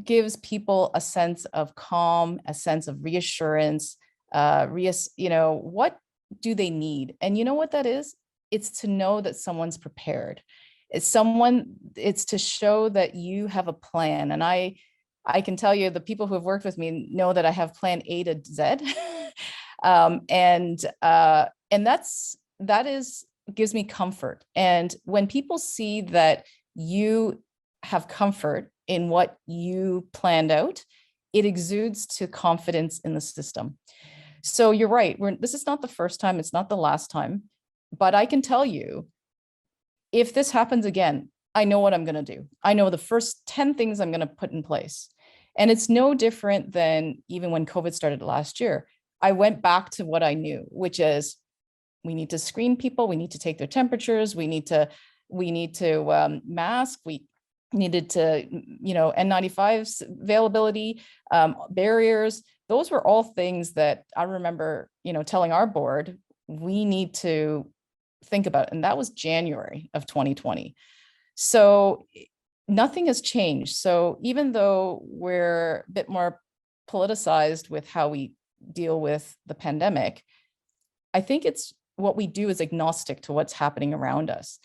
gives people a sense of calm, a sense of reassurance, what do they need? And you know what that is? It's to know that someone's prepared. It's to show that you have a plan. And I can tell you, the people who have worked with me know that I have plan A to Z. That gives me comfort. And when people see that you have comfort in what you planned out, it exudes to confidence in the system. So you're right. This is not the first time. It's not the last time. But I can tell you, if this happens again, I know what I'm going to do. I know the first 10 things I'm going to put in place. And it's no different than even when COVID started last year. I went back to what I knew, which is we need to screen people. We need to take their temperatures. We need to mask. We needed to, N95s availability, barriers. Those were all things that I remember, telling our board, we need to think about. And that was January of 2020. So nothing has changed. So even though we're a bit more politicized with how we deal with the pandemic, I think it's what we do is agnostic to what's happening around us.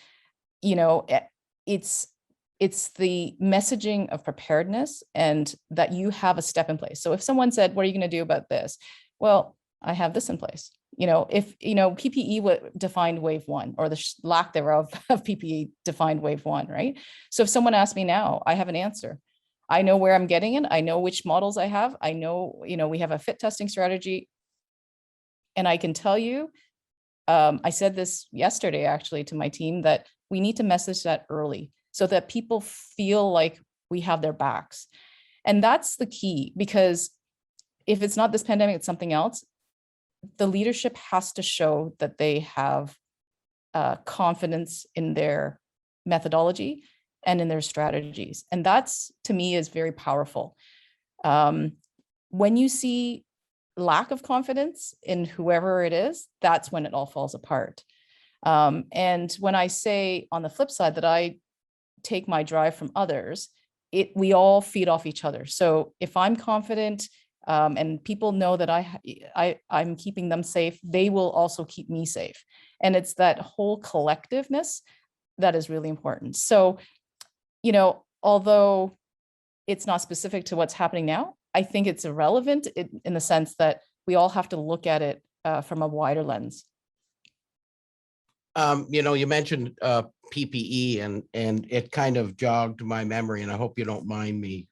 It's the messaging of preparedness and that you have a step in place. So if someone said, what are you going to do about this? Well, I have this in place. If, PPE defined wave 1, or the lack thereof of PPE defined wave 1, right? So if someone asked me now, I have an answer. I know where I'm getting it. I know which models I have. I know, we have a fit testing strategy. And I can tell you, I said this yesterday, actually, to my team, that we need to message that early so that people feel like we have their backs. And that's the key, because if it's not this pandemic, it's something else. The leadership has to show that they have confidence in their methodology and in their strategies. And that's, to me, is very powerful. When you see lack of confidence in whoever it is, that's when it all falls apart. And when I say on the flip side that I take my drive from others, we all feed off each other. So if I'm confident and people know that I'm keeping them safe, they will also keep me safe. And it's that whole collectiveness that is really important. So, although it's not specific to what's happening now, I think it's irrelevant in the sense that we all have to look at it from a wider lens. You mentioned PPE and it kind of jogged my memory, and I hope you don't mind me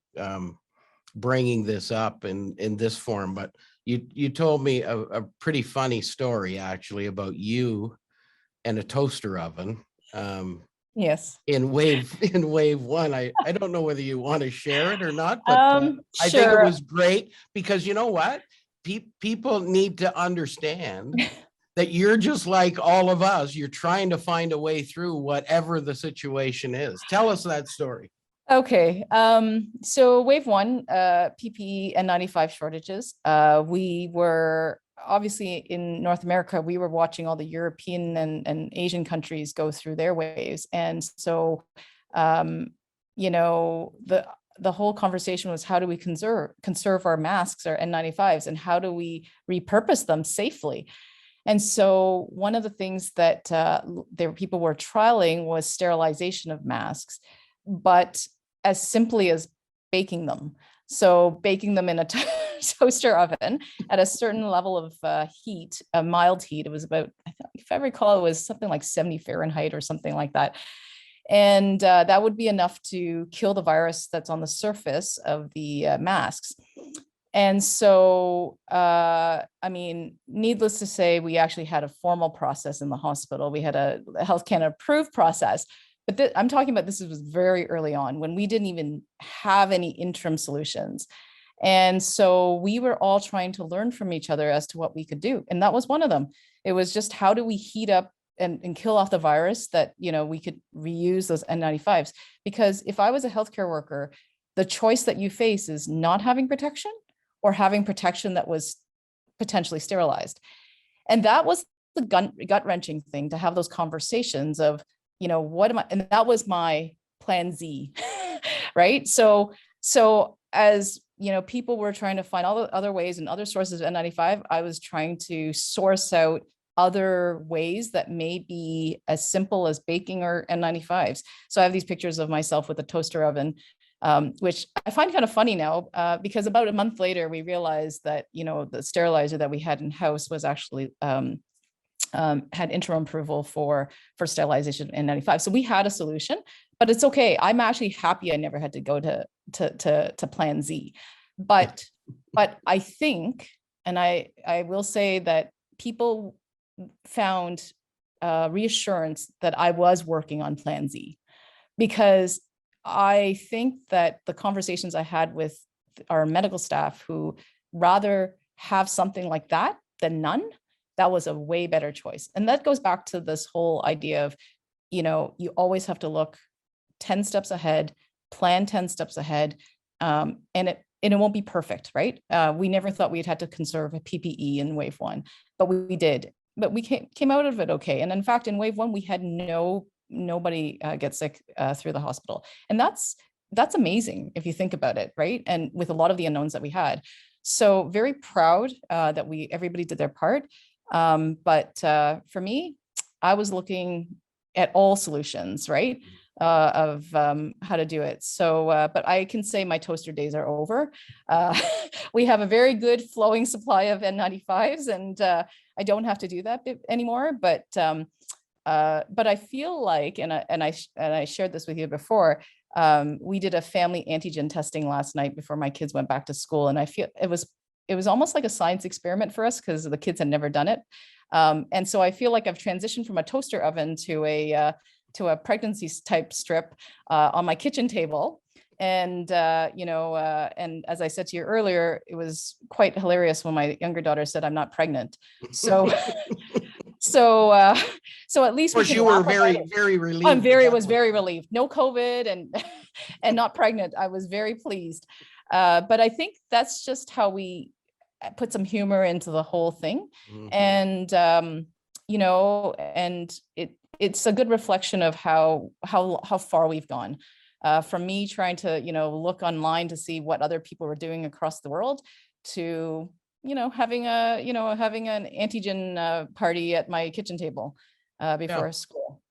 bringing this up in this form, but you told me a pretty funny story, actually, about you and a toaster oven. Yes. In wave 1. I don't know whether you want to share it or not, but I sure. think it was great, because you know what? People need to understand that you're just like all of us. You're trying to find a way through whatever the situation is. Tell us that story. Okay. So wave 1, PPE and N95 shortages. We were obviously in North America, we were watching all the European and Asian countries go through their waves. And so, the whole conversation was, how do we conserve our masks, our N95s, and how do we repurpose them safely? And so one of the things that people were trialing was sterilization of masks, but as simply as baking them. So baking them in a toaster oven at a certain level of heat, a mild heat. It was about, if I recall, it was something like 70 Fahrenheit or something like that. And that would be enough to kill the virus that's on the surface of the masks. And so, needless to say, we actually had a formal process in the hospital. We had a Health Canada approved process. But I'm talking about, this was very early on when we didn't even have any interim solutions. And so we were all trying to learn from each other as to what we could do. And that was one of them. It was just, how do we heat up and kill off the virus that, we could reuse those N95s? Because if I was a healthcare worker, the choice that you face is not having protection or having protection that was potentially sterilized. And that was the gut wrenching thing to have those conversations of, what am I, and that was my plan Z, right? So as people were trying to find all the other ways and other sources of N95, I was trying to source out other ways that may be as simple as baking or N95s. So I have these pictures of myself with a toaster oven, which I find kind of funny now, because about a month later, we realized that, the sterilizer that we had in house was actually had interim approval for sterilization in N95. So we had a solution, but it's okay. I'm actually happy I never had to go to plan Z. But I think, and I will say that people found reassurance that I was working on plan Z, because I think that the conversations I had with our medical staff, who rather have something like that than none, that was a way better choice. And that goes back to this whole idea of, you always have to look 10 steps ahead, plan 10 steps ahead, and it won't be perfect, right? We never thought we'd had to conserve a PPE in wave one, but we did. But we came out of it okay. And in fact, in wave one, we had nobody get sick through the hospital. And that's amazing if you think about it, right? And with a lot of the unknowns that we had. So very proud that everybody did their part. But for me, I was looking at all solutions, right? Of how to do it. So, but I can say my toaster days are over. We have a very good flowing supply of N95s, and I don't have to do that anymore. But I feel like, and I shared this with you before. We did a family antigen testing last night before my kids went back to school, and I feel it was almost like a science experiment for us because the kids had never done it. And so I feel like I've transitioned from a toaster oven to a pregnancy type strip on my kitchen table. And, and as I said to you earlier, it was quite hilarious when my younger daughter said, "I'm not pregnant." So, so at least of course you were very, very relieved. Was very relieved. No COVID and not pregnant. I was very pleased. But I think that's just how we put some humor into the whole thing. Mm-hmm. And, and it's a good reflection of how far we've gone. From me trying to, look online to see what other people were doing across the world, to, having an antigen party at my kitchen table before school.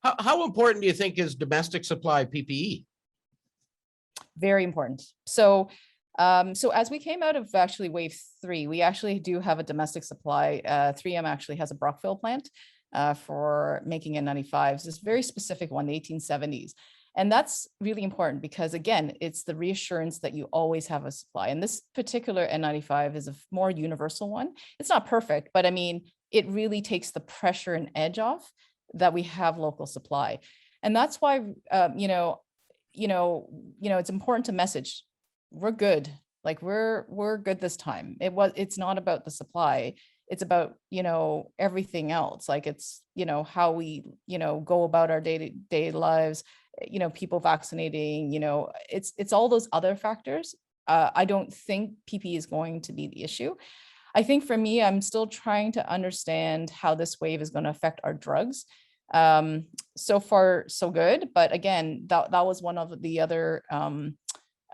How important do you think is domestic supply PPE? Very important. So as we came out of actually wave 3, we actually do have a domestic supply. 3M actually has a Brockville plant for making N95s. This very specific one, the 1870s. And that's really important because, again, it's the reassurance that you always have a supply. And this particular N95 is a more universal one. It's not perfect, but I mean, it really takes the pressure and edge off that we have local supply. And that's why, it's important to message, we're good. Like we're good this time. It's not about the supply. It's about, everything else. Like it's, how we, go about our day-to-day lives, people vaccinating, it's all those other factors. I don't think PPE is going to be the issue. I think for me, I'm still trying to understand how this wave is going to affect our drugs. So far, so good. But again, that was one of the other,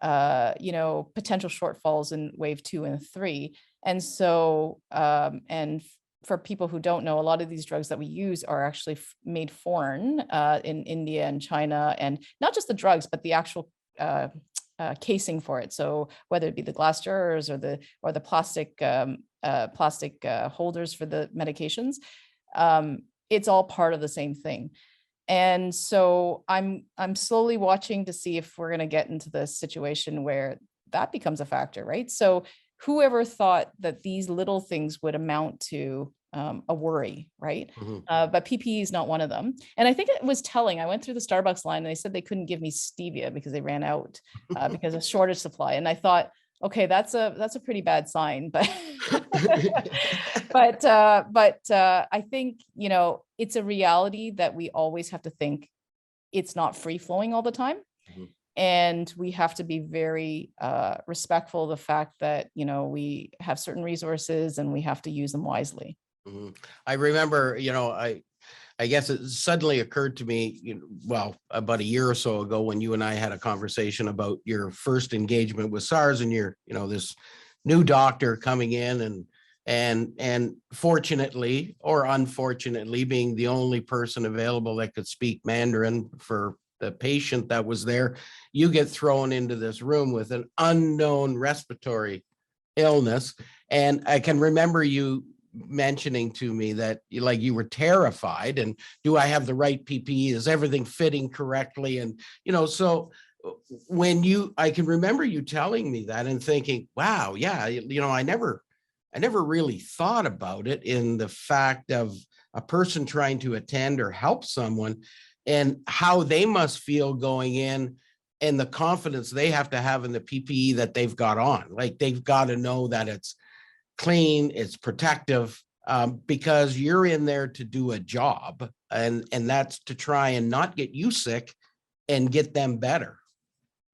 potential shortfalls in wave 2 and 3. And so, and for people who don't know, a lot of these drugs that we use are actually made foreign in India and China, and not just the drugs, but the actual casing for it. So whether it be the glass jars or the plastic holders for the medications, it's all part of the same thing. And so I'm slowly watching to see if we're going to get into the situation where that becomes a factor, right? So whoever thought that these little things would amount to a worry, right? Mm-hmm. But PPE is not one of them. And I think it was telling. I went through the Starbucks line and they said they couldn't give me stevia because they ran out because of shortage supply. And I thought, okay, that's a pretty bad sign. But but I think, it's a reality that we always have to think it's not free flowing all the time. Mm-hmm. And we have to be very respectful of the fact that, we have certain resources and we have to use them wisely. Mhm. I remember, I guess it suddenly occurred to me, well, about a year or so ago when you and I had a conversation about your first engagement with SARS and this new doctor coming in and fortunately or unfortunately being the only person available that could speak Mandarin for the patient that was there, you get thrown into this room with an unknown respiratory illness. And I can remember you mentioning to me that you were terrified, and do I have the right PPE? Is everything fitting correctly? And, so I can remember you telling me that and thinking, wow, yeah, I never really thought about it in the fact of a person trying to attend or help someone and how they must feel going in and the confidence they have to have in the PPE that they've got on. Like they've got to know that it's clean, it's protective, because you're in there to do a job, and that's to try and not get you sick and get them better.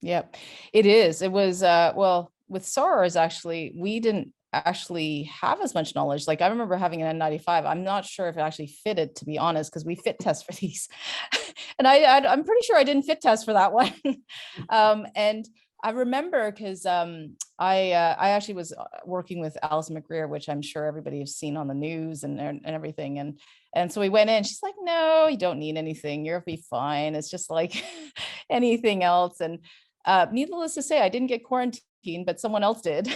Yep, it is. It was, well, with SARS, actually, we didn't actually have as much knowledge. Like I remember having an N95. I'm not sure if it actually fitted, to be honest, because we fit test for these. And I'm pretty sure I didn't fit test for that one. And I remember because I actually was working with Alison McGreer, which I'm sure everybody has seen on the news and everything. And so we went in, she's like, no, you don't need anything. You'll be fine. It's just like anything else. And needless to say, I didn't get quarantined, but someone else did.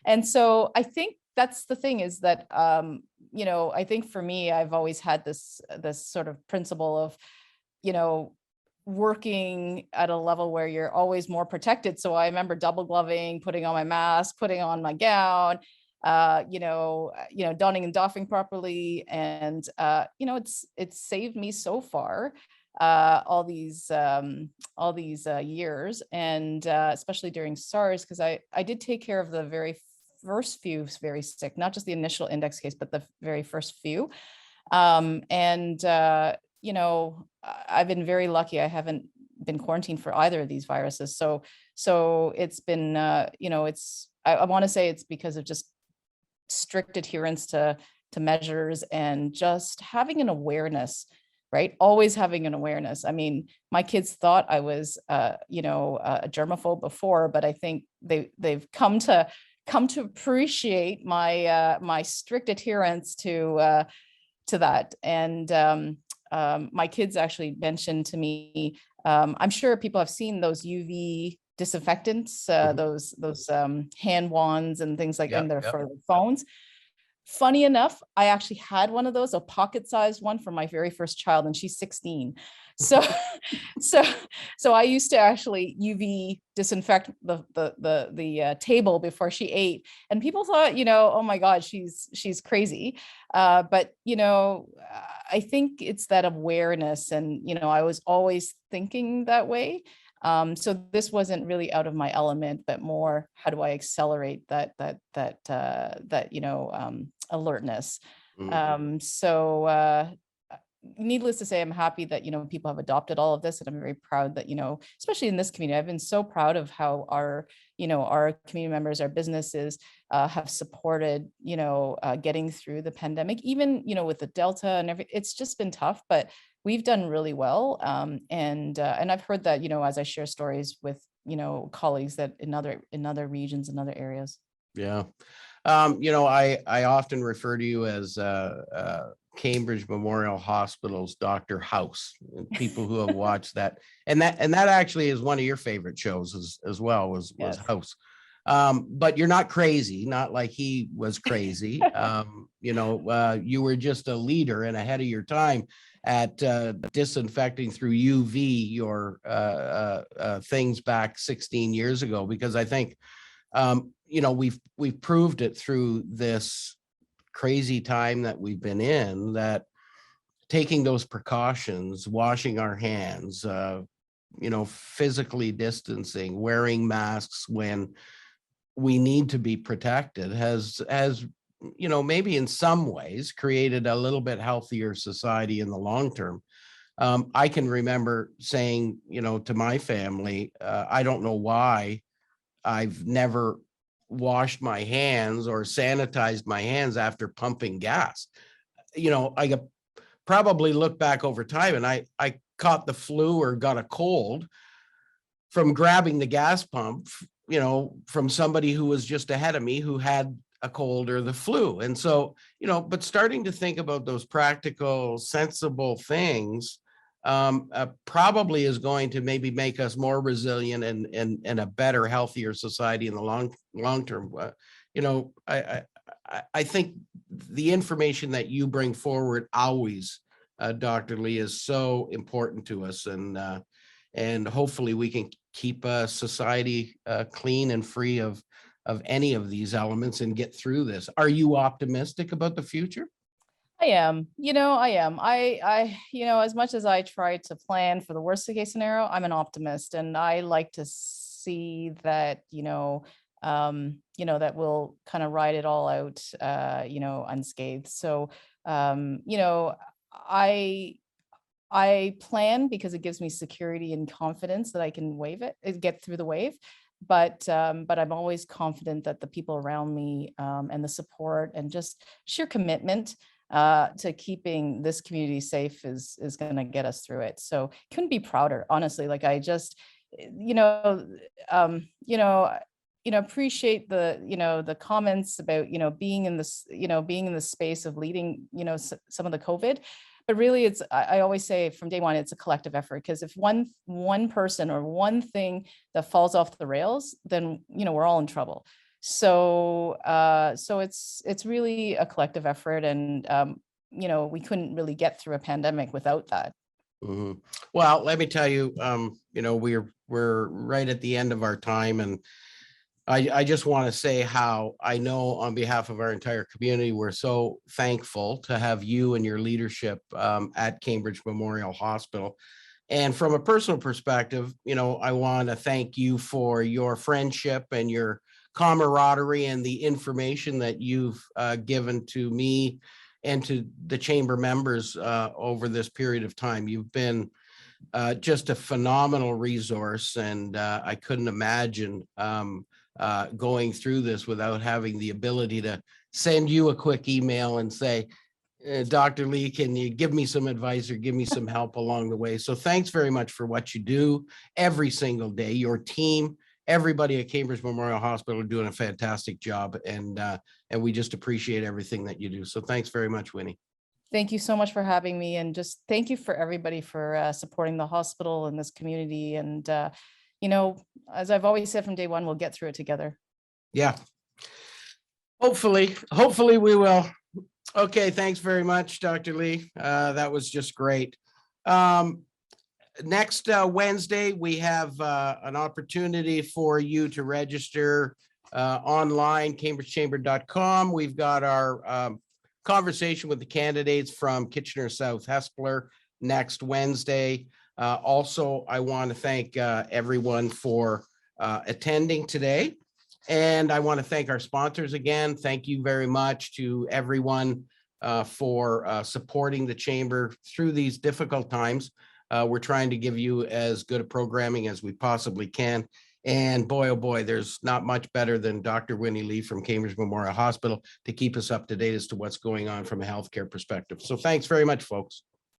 And so I think that's the thing is that, I think for me, I've always had this sort of principle of, working at a level where you're always more protected. So I remember double gloving, putting on my mask, putting on my gown, donning and doffing properly. And, it's saved me so far, all these years. And especially during SARS, because I did take care of the very first few very sick, not just the initial index case, but the very first few. I've been very lucky. I haven't been quarantined for either of these viruses. So it's been, I want to say it's because of just strict adherence to measures and just having an awareness, right? Always having an awareness. I mean, my kids thought I was, a germaphobe before, but I think they've come to appreciate my my strict adherence to that. And my kids actually mentioned to me, I'm sure people have seen those UV disinfectants, those hand wands and things like in there for the phones. Funny enough, I actually had one of those, a pocket-sized one for my very first child, and she's 16. So, so I used to actually UV disinfect the table before she ate, and people thought, oh my God, she's crazy. But I think it's that awareness, and I was always thinking that way. So this wasn't really out of my element, but more, how do I accelerate that alertness? So needless to say, I'm happy that, people have adopted all of this, and I'm very proud that, especially in this community, I've been so proud of how our community members, our businesses have supported, getting through the pandemic, even, with the Delta and it's just been tough, but we've done really well. And I've heard that, as I share stories with, colleagues that in other regions and other areas. Yeah. I often refer to you as Cambridge Memorial Hospital's Dr. House, and people who have watched that, and that actually is one of your favorite shows as well, was Yes. House. But you're not crazy, not like he was crazy. You were just a leader and ahead of your time at disinfecting through UV your things back 16 years ago, because I think we've proved it through this crazy time that we've been in, that taking those precautions, washing our hands, physically distancing, wearing masks when we need to be protected has maybe in some ways created a little bit healthier society in the long term. I can remember saying, to my family, I don't know why I've never washed my hands or sanitized my hands after pumping gas. I could probably look back over time, and I caught the flu or got a cold from grabbing the gas pump, from somebody who was just ahead of me who had a cold or the flu. And so, but starting to think about those practical, sensible things probably is going to maybe make us more resilient and a better, healthier society in the long term. I think the information that you bring forward always, Dr. Lee, is so important to us, and hopefully we can keep society clean and free of any of these elements and get through this. Are you optimistic about the future? I am, I am. As much as I try to plan for the worst case scenario, I'm an optimist, and I like to see that, that we'll kind of ride it all out, unscathed. So, I plan because it gives me security and confidence that I can get through the wave. But I'm always confident that the people around me and the support and just sheer commitment to keeping this community safe is going to get us through it. So couldn't be prouder, honestly. Like I just, appreciate the comments about, being in this, being in the space of leading, some of the COVID. But really, I always say from day one, it's a collective effort, because if one person or one thing that falls off the rails, then, we're all in trouble. So it's really a collective effort, and, we couldn't really get through a pandemic without that. Mm-hmm. Well, let me tell you, we're right at the end of our time, and I just want to say how I know on behalf of our entire community, we're so thankful to have you and your leadership at Cambridge Memorial Hospital. And from a personal perspective, I want to thank you for your friendship and your camaraderie and the information that you've given to me and to the chamber members over this period of time. You've been just a phenomenal resource, and I couldn't imagine going through this without having the ability to send you a quick email and say, Dr. Lee, can you give me some advice or give me some help along the way? So thanks very much for what you do every single day. Your team, everybody at Cambridge Memorial Hospital are doing a fantastic job, and we just appreciate everything that you do. So thanks very much, Winnie. Thank you so much for having me, and just thank you for everybody for supporting the hospital and this community. And as I've always said from day one, we'll get through it together. Yeah. Hopefully we will. Okay, thanks very much, Dr. Lee. That was just great. Next Wednesday, we have an opportunity for you to register online, cambridgechamber.com. We've got our conversation with the candidates from Kitchener South Hespeler next Wednesday. Also, I want to thank everyone for attending today. And I want to thank our sponsors again. Thank you very much to everyone for supporting the chamber through these difficult times. We're trying to give you as good a programming as we possibly can. And boy, oh boy, there's not much better than Dr. Winnie Lee from Cambridge Memorial Hospital to keep us up to date as to what's going on from a healthcare perspective. So thanks very much, folks.